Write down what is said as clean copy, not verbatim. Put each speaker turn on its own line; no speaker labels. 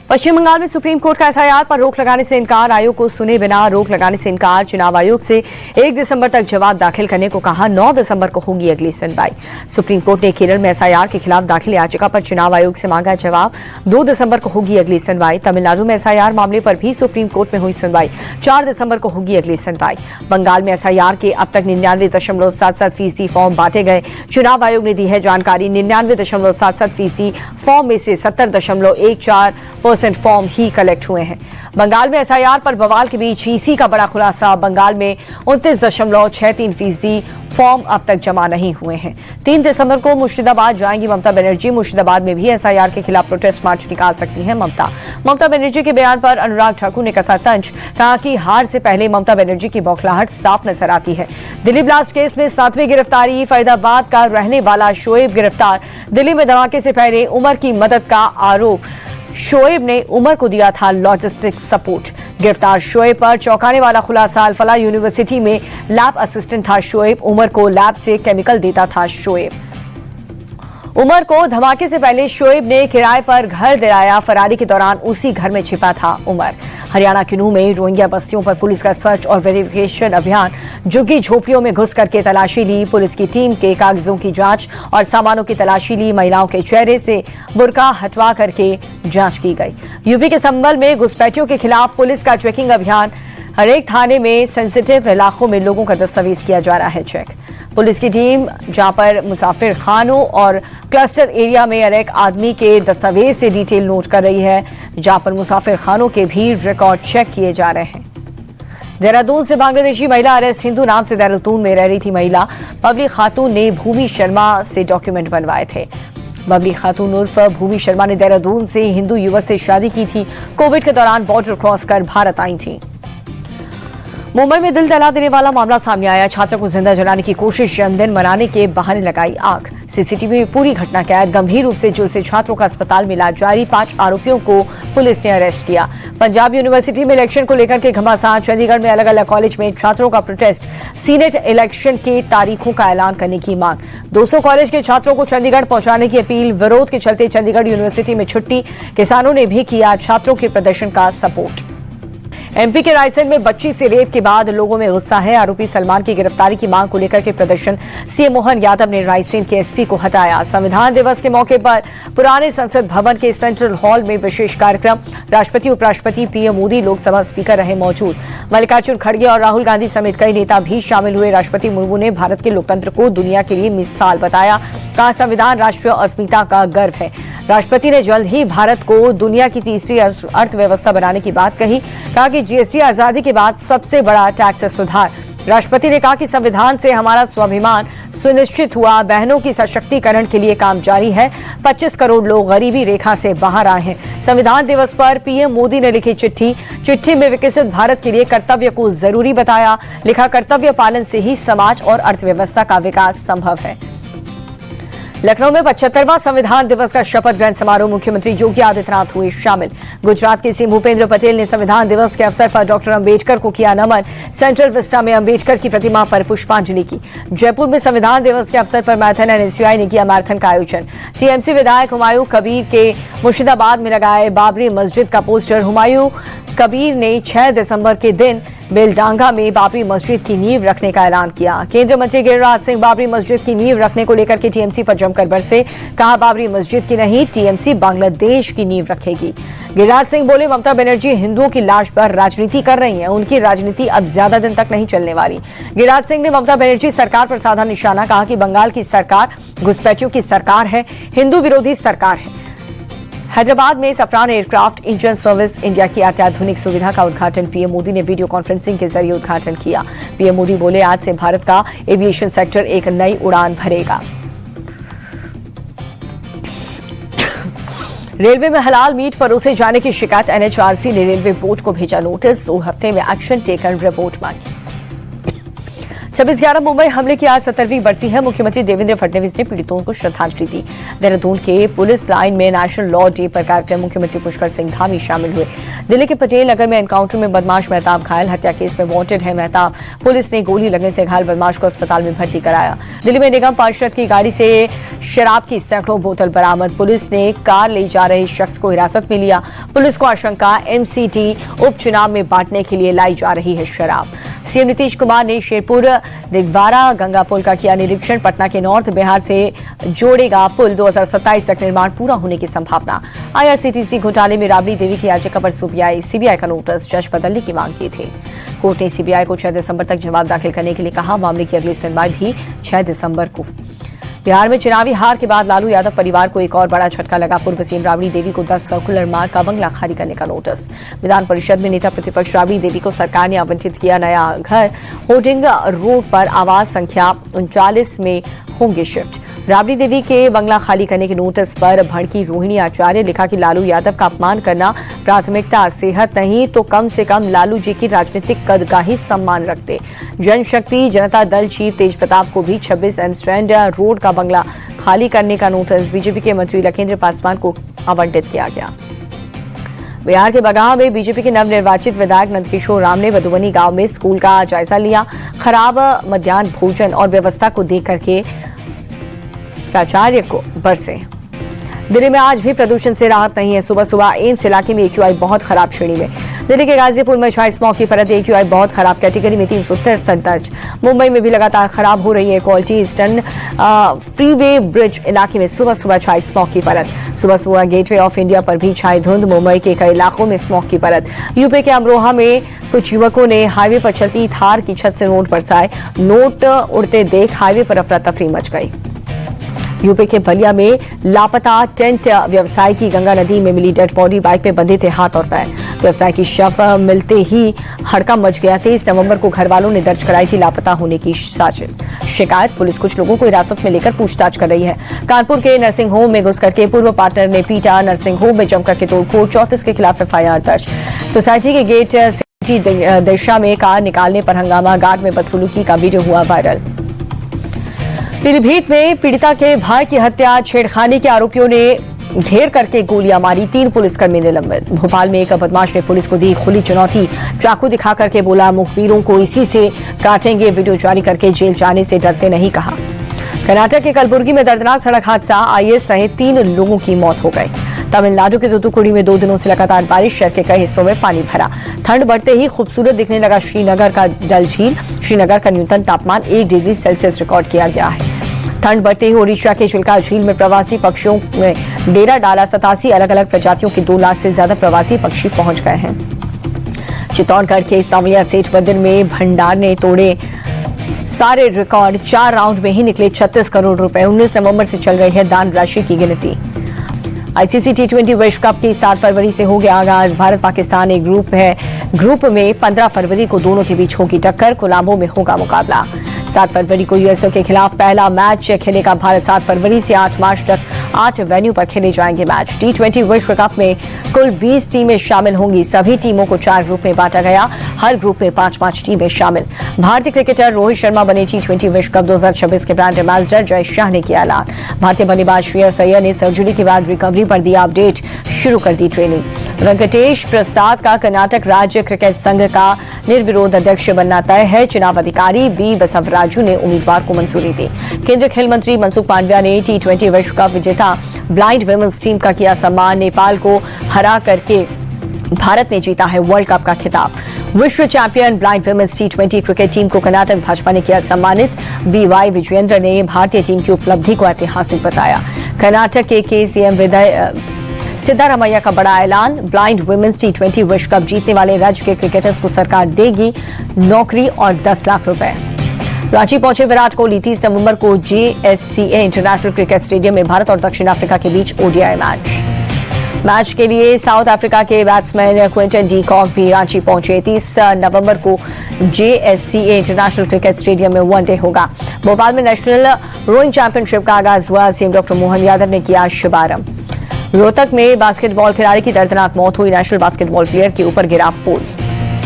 पश्चिम बंगाल में supreme court का SIR पर रोक लगाने से इनकार। आयोग को सुने बिना रोक लगाने से इनकार। चुनाव आयोग से 1 दिसंबर तक जवाब दाखिल करने को कहा। 9 दिसंबर को होगी अगली सुनवाई। सुप्रीम कोर्ट ने केरल में एसआईआर के खिलाफ दाखिल याचिका पर चुनाव आयोग से मांगा जवाब। 2 दिसंबर को होगी अगली सुनवाई। तमिलनाडु में एसआईआर मामले पर भी सुप्रीम कोर्ट में हुई सुनवाई। 4 दिसंबर को होगी अगली सुनवाई। बंगाल में एसआईआर के अब तक 99.77% फॉर्म बांटे गए। चुनाव आयोग ने दी है जानकारी। 99.77% फॉर्म में से 70.14% फॉर्म ही कलेक्ट हुए हैं। बंगाल में एसआईआर पर बवाल के बीच ईसी का बड़ा खुलासा। बंगाल में 29.63% फॉर्म अब तक जमा नहीं हुए हैं। 3 दिसंबर को मुर्शिदाबाद जाएंगी ममता बनर्जी। मुर्शिदाबाद में भी एसआईआर के खिलाफ प्रोटेस्ट मार्च निकाल सकती हैं ममता बनर्जी के बयान पर अनुराग ठाकुर ने कसा तंज। कहा कि हार से पहले ममता बनर्जी की बौखलाहट साफ नजर आती है। दिल्ली ब्लास्ट केस में 7वीं गिरफ्तारी। फरीदाबाद का रहने वाला शोएब गिरफ्तार। दिल्ली में धमाके से पहले उमर की मदद का आरोप। शोएब ने उमर को दिया था लॉजिस्टिक सपोर्ट। गिरफ्तार शोएब पर चौंकाने वाला खुलासा। अल-फलाह यूनिवर्सिटी में लैब असिस्टेंट था शोएब। उमर को लैब से केमिकल देता था शोएब। उमर को धमाके से पहले शोएब ने किराए पर घर दिलाया। फरारी के दौरान उसी घर में छिपा था उमर। हरियाणा के नूह में रोहिंग्या बस्तियों पर पुलिस का सर्च और वेरिफिकेशन अभियान। झुग्गी झोपड़ियों में घुस करके तलाशी ली। पुलिस की टीम के कागजों की जांच और सामानों की तलाशी ली। महिलाओं के चेहरे से बुर्का हटवा करके जांच की गई। यूपी के संभल में घुसपैठियों के खिलाफ पुलिस का चेकिंग अभियान। हर एक थाने में सेंसिटिव इलाकों में लोगों का दस्तावेज किया जा रहा है चेक। पुलिस की टीम जहां पर मुसाफिर खानों और क्लस्टर एरिया में हर एक आदमी के दस्तावेज से डिटेल नोट कर रही है, जहां पर मुसाफिर खानों के भी रिकॉर्ड चेक किए जा रहे हैं। देहरादून से बांग्लादेशी महिला अरेस्ट। हिंदू नाम से देहरादून में रह रही थी महिला बबली खातून ने भूमि शर्मा से डॉक्यूमेंट बनवाए थे। बबली खातून उर्फ भूमि शर्मा ने देहरादून से हिंदू युवक से शादी की थी। कोविड के दौरान बॉर्डर क्रॉस कर भारत आई थी। मुंबई में दिल दहला देने वाला मामला सामने आया। छात्रों को जिंदा जलाने की कोशिश। जन्मदिन मनाने के बहाने लगाई आग। सीसीटीवी में पूरी घटना कैद। गंभीर रूप से झुलसे छात्रों का अस्पताल में इलाज जारी। 5 आरोपियों को पुलिस ने अरेस्ट किया। पंजाब यूनिवर्सिटी में इलेक्शन को लेकर के घमासान। चंडीगढ़ में अलग अलग कॉलेज में छात्रों का प्रोटेस्ट। सीनेट इलेक्शन के तारीखों का ऐलान करने की मांग। 200 कॉलेज के छात्रों को चंडीगढ़ पहुंचाने की अपील। विरोध के चलते चंडीगढ़ यूनिवर्सिटी में छुट्टी। किसानों ने भी किया छात्रों के प्रदर्शन का सपोर्ट। एमपी के रायसेन में बच्ची से रेप के बाद लोगों में गुस्सा है। आरोपी सलमान की गिरफ्तारी की मांग को लेकर के प्रदर्शन। सीएम मोहन यादव ने रायसेन के एसपी को हटाया। संविधान दिवस के मौके पर पुराने संसद भवन के सेंट्रल हॉल में विशेष कार्यक्रम। राष्ट्रपति उपराष्ट्रपति पीएम मोदी लोकसभा स्पीकर रहे मौजूद। मल्लिकार्जुन खड़गे और राहुल गांधी समेत कई नेता भी शामिल हुए। राष्ट्रपति मुर्मू ने भारत के लोकतंत्र को दुनिया के लिए मिसाल बताया। कहा संविधान राष्ट्रीय अस्मिता का गर्व है। राष्ट्रपति ने जल्द ही भारत को दुनिया की तीसरी अर्थव्यवस्था बनाने की बात कही। कहा कि जीएसटी आजादी के बाद सबसे बड़ा टैक्स सुधार। राष्ट्रपति ने कहा कि संविधान से हमारा स्वाभिमान सुनिश्चित हुआ। बहनों की सशक्तिकरण के लिए काम जारी है। 25 करोड़ लोग गरीबी रेखा से बाहर आए हैं। संविधान दिवस पर पीएम मोदी ने लिखी चिट्ठी में विकसित भारत के लिए कर्तव्य को जरूरी बताया। लिखा कर्तव्य पालन से ही समाज और अर्थव्यवस्था का विकास संभव है। लखनऊ में 75वां संविधान दिवस का शपथ ग्रहण समारोह। मुख्यमंत्री योगी आदित्यनाथ हुए शामिल। गुजरात के सीएम भूपेंद्र पटेल ने संविधान दिवस के अवसर पर डॉक्टर अंबेडकर को किया नमन। सेंट्रल विस्टा में अंबेडकर की प्रतिमा पर पुष्पांजलि की। जयपुर में संविधान दिवस के अवसर पर मैराथन एनएसयूआई ने किया मैराथन का आयोजन। टीएमसी विधायक हुमायूं कबीर के मुर्शिदाबाद में लगाए बाबरी मस्जिद का पोस्टर। हुमायूं कबीर ने 6 दिसंबर के दिन बेलडांगा में बाबरी मस्जिद की नींव रखने का ऐलान किया। केंद्रीय मंत्री गिरिराज सिंह बाबरी मस्जिद की नींव रखने को लेकर के टीएमसी पर जमकर बरसे। कहा बाबरी मस्जिद की नहीं, टीएमसी बांग्लादेश की नींव रखेगी। गिरिराज सिंह बोले ममता बनर्जी हिंदुओं की लाश पर राजनीति कर रही हैं। उनकी राजनीति अब ज्यादा दिन तक नहीं चलने वाली। गिरिराज सिंह ने ममता बनर्जी सरकार पर साधा निशाना। कहा कि बंगाल की सरकार घुसपैठियों की सरकार है, हिंदू विरोधी सरकार है। हैदराबाद में सफरान एयरक्राफ्ट इंजन सर्विस इंडिया की अत्याधुनिक सुविधा का उद्घाटन पीएम मोदी ने वीडियो कॉन्फ्रेंसिंग के जरिए उद्घाटन किया। पीएम मोदी बोले आज से भारत का एविएशन सेक्टर एक नई उड़ान भरेगा। रेलवे में हलाल मीट परोसे जाने की शिकायत। एनएचआरसी ने रेलवे बोर्ड को भेजा नोटिस। 2 हफ्ते में एक्शन टेकन रिपोर्ट मांगी। 26/11 मुंबई हमले की आज 70वीं बरसी है। मुख्यमंत्री देवेंद्र फडणवीस ने पीड़ितों को श्रद्धांजलि दी। देहरादून के पुलिस लाइन में नेशनल लॉ डे पर कार्यक्रम मुख्यमंत्री पुष्कर सिंह धामी शामिल हुए। दिल्ली के पटेल नगर में एनकाउंटर में बदमाश मेहताब घायल, हत्या केस में वांटेड है मेहताब। पुलिस ने गोली लगने से घायल बदमाश को अस्पताल में भर्ती कराया। दिल्ली में निगम पार्षद की गाड़ी से शराब की सैकड़ों बोतल बरामद। पुलिस ने कार ले जा रहे शख्स को हिरासत में लिया। पुलिस को आशंका एमसीटी उपचुनाव में बांटने के लिए लाई जा रही है शराब। सीएम नीतीश कुमार ने शेरपुर दिगवारा गंगा पुल का किया निरीक्षण। पटना के नॉर्थ बिहार से जोड़ेगा पुल, 2027 तक निर्माण पूरा होने की संभावना। आईआरसीटीसी घोटाले में राबड़ी देवी की याचिका पर सीबीआई का नोटिस, जज बदलने की मांग की थी। कोर्ट ने सीबीआई को 6 दिसंबर तक जवाब दाखिल करने के लिए कहा। मामले की अगली सुनवाई भी 6 दिसंबर को। बिहार में चुनावी हार के बाद लालू यादव परिवार को एक और बड़ा झटका लगा। पूर्व सीएम राबड़ी देवी को 10 सर्कुलर मार्ग का बंगला खाली करने का नोटिस। विधान परिषद में नेता प्रतिपक्ष राबड़ी देवी को सरकार ने आवंटित किया नया घर। होर्डिंग रोड पर आवास संख्या 39 में होंगे शिफ्ट। राबड़ी देवी के बंगला खाली करने के नोटिस पर भड़की रोहिणी आचार्य, लिखा कि लालू यादव का अपमान करना प्राथमिकता, सेहत नहीं तो कम से कम लालू जी की राजनीतिक कद का ही सम्मान रखते। जनशक्ति जनता दल चीफ तेज प्रताप को भी 26 एम स्ट्रैंड रोड का बंगला खाली करने का नोटिस बीजेपी के मंत्री लखेंद्र पासवान को आवंटित किया गया। बिहार के बगहा में बीजेपी के नवनिर्वाचित विधायक नंदकिशोर राम ने मधुबनी गांव में स्कूल का जायजा लिया। खराब मध्याह्न भोजन और व्यवस्था को देख करके प्राचार्य को बरसे। दिल्ली में आज भी प्रदूषण से राहत नहीं है। सुबह सुबह एम्स इलाके में AQI बहुत खराब श्रेणी में। दिल्ली के गाजीपुर में छाई स्मॉग की परत, AQI बहुत खराब कैटेगरी में 363 दर्ज। मुंबई में भी लगातार खराब हो रही है क्वालिटी। ईस्टर्न फ्रीवे ब्रिज इलाके में सुबह सुबह छाई स्मॉग की परत। सुबह सुबह गेटवे ऑफ इंडिया पर भी छाई धुंध। मुंबई के कई इलाकों में स्मॉग की परत। यूपी के अमरोहा में कुछ युवकों ने हाईवे पर चलती थार की छत से नोट बरसाए। नोट उड़ते देख हाईवे पर अफरा तफरी मच गई। यूपी के बलिया में लापता टेंट व्यवसायी की गंगा नदी में मिली डेड बॉडी, बाइक पे बंधे थे हाथ और पैर। व्यवसायी की शव मिलते ही हड़कंप मच गया। 23 नवंबर को घर वालों ने दर्ज कराई थी लापता होने की शिकायत। पुलिस कुछ लोगों को हिरासत में लेकर पूछताछ कर रही है। कानपुर के नर्सिंग होम में घुस करके पूर्व पार्टनर ने पीटा। नर्सिंग होम में जमकर के तोड़फोड़, 34 के खिलाफ FIR दर्ज। सोसाइटी के गेट से दिशा में कार निकालने पर हंगामा, गार्ड में बदसलूकी का वीडियो हुआ वायरल। पीलीभीत में पीड़िता के भाई की हत्या, छेड़खानी के आरोपियों ने घेर करके गोलियां मारी, 3 पुलिसकर्मी निलंबित। भोपाल में एक बदमाश ने पुलिस को दी खुली चुनौती, चाकू दिखा करके बोला मुखबिरों को इसी से काटेंगे। वीडियो जारी करके जेल जाने से डरते नहीं कहा। कर्नाटक के कलबुर्गी में दर्दनाक सड़क हादसा, IAS सहित 3 लोगों की मौत हो गई। तमिलनाडु के तूतुकुड़ी में 2 दिनों से लगातार बारिश, शहर के कई हिस्सों में पानी भरा। ठंड बढ़ते ही खूबसूरत दिखने लगा श्रीनगर का डल झील। श्रीनगर का न्यूनतम तापमान 1 डिग्री सेल्सियस रिकॉर्ड किया गया है। ठंड बढ़ते ही ओडिशा के चिल्का झील में प्रवासी पक्षियों में डेरा डाला। 87 अलग अलग प्रजातियों के 2 लाख से ज्यादा प्रवासी पक्षी पहुंच गए हैं। चित्तौड़गढ़ के सांवलिया सेठ मंदिर में भंडार ने तोड़े सारे रिकॉर्ड, 4 राउंड में ही निकले 36 करोड़ रुपए। 19 नवंबर से चल रही है दान राशि की गिनती। ICC T20 विश्व कप की 7 फरवरी से हो गया आगाज। भारत पाकिस्तान एक ग्रुप है। ग्रुप में 15 फरवरी को दोनों के बीच होगी टक्कर। कोलंबो में होगा मुकाबला। 7 फरवरी को यूएसए के खिलाफ पहला मैच खेलेगा भारत। 7 फरवरी से 8 मार्च तक 8 वेन्यू पर खेले जाएंगे मैच। T20 विश्व कप में कुल 20 टीमें शामिल होंगी। सभी टीमों को 4 ग्रुप में बांटा गया। हर ग्रुप में 5-5 टीमें शामिल। भारतीय क्रिकेटर रोहित शर्मा बने T20 विश्व कप 2026 के ब्रांड एम्बेसडर। जय शाह ने किया ऐलान। भारतीय बल्लेबाज श्रेयस अय्यर ने सर्जरी के बाद रिकवरी पर दिया अपडेट, शुरू कर दी ट्रेनिंग। वेंकटेश प्रसाद का कर्नाटक राज्य क्रिकेट संघ का निर्विरोध अध्यक्ष बनना तय है। चुनाव अधिकारी B बसवराजू ने उम्मीदवार को मंजूरी दी। केंद्रीय खेल मंत्री मनसुख मांडविया ने T20 विश्व कप विजेता ब्लाइंड वुमेन्स टीम का किया सम्मान। नेपाल को हरा करके भारत ने जीता है वर्ल्ड कप का खिताब। विश्व champion blind women's T20 cricket team को कर्नाटक भाजपा ने किया सम्मानित। BY विजयेंद्र ने भारतीय टीम की उपलब्धि को ऐतिहासिक बताया। कर्नाटक के CM सिद्धारमैया का बड़ा ऐलान। ब्लाइंड वुमेन्स T20 विश्व कप जीतने वाले राज्य के क्रिकेटर्स को सरकार देगी नौकरी और 10 लाख रुपए। रांची पहुंचे विराट कोहली। 30 नवंबर को JSCA इंटरनेशनल क्रिकेट स्टेडियम में भारत और दक्षिण अफ्रीका के बीच ODI मैच के लिए साउथ अफ्रीका के बैट्समैन क्विंटन डी कॉक भी रांची पहुंचे। 30 नवंबर को JSCA इंटरनेशनल क्रिकेट स्टेडियम में वनडे होगा। भोपाल में नेशनल रोइंग चैंपियनशिप का आगाज हुआ। CM डॉक्टर मोहन यादव ने किया शुभारंभ। रोहतक में बास्केटबॉल खिलाड़ी की दर्दनाक मौत हुई। नेशनल बास्केटबॉल प्लेयर के ऊपर गिरा पुल।